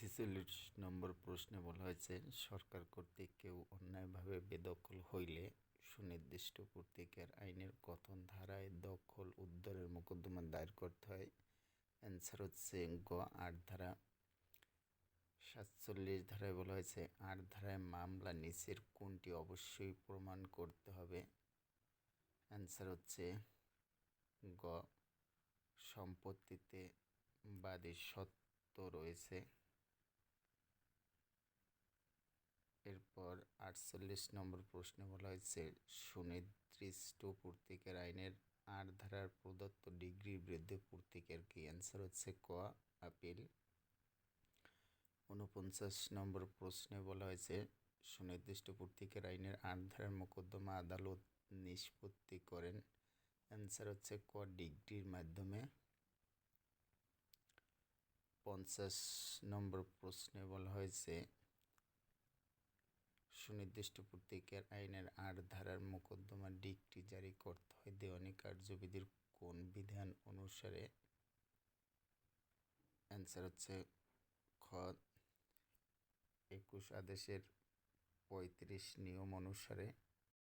ছেচল্লিশ নম্বর প্রশ্নে বলা হয়েছে, সরকার কর্তৃক কেউ অন্যায়ভাবে বেদখল হইলে সুনির্দিষ্ট কর্তৃকের আইনের কত ধারায় দখল উদ্ধারের মোকদ্দমা দায়ের করতে হয়? অ্যান্সার হচ্ছে গ ৮ ধারা। ৪৭ ধারায় বলা হয়েছে, ৮ ধারায় মামলা নিচের কোনটি অবশ্যই প্রমাণ করতে হবে? অ্যান্সার হচ্ছে গ সম্পত্তিতে বাদী সত্ত্ব রয়েছে। এরপর ৪৮ নম্বর প্রশ্নে বলা হয়েছে, সুনির্দিষ্ট কর্তৃকের আইনের ৮ ধারার প্রদত্ত ডিগ্রির বিরুদ্ধে কর্তৃকের কি? অ্যান্সার হচ্ছে ক আপিল। ৪৯ নম্বর প্রশ্নে বলা হয়েছে, সুনির্দিষ্ট কর্তৃকের আইনের ৮ ধারার মোকদ্দমা আদালত নিষ্পত্তি করেন। অ্যান্সার হচ্ছে ক ডিগ্রির মাধ্যমে। ৫০ নম্বর প্রশ্নে বলা হয়েছে, সুনির্দিষ্ট কর্তৃকের আইনের ৮ ধারার মোকদ্দমা ডিক্রি জারি করতে হয় দেওয়ানি কার্যবিধির কোন বিধান অনুসারে? অ্যান্সার হচ্ছে খ ২১ আদেশের ৩৫ নিয়ম অনুসারে।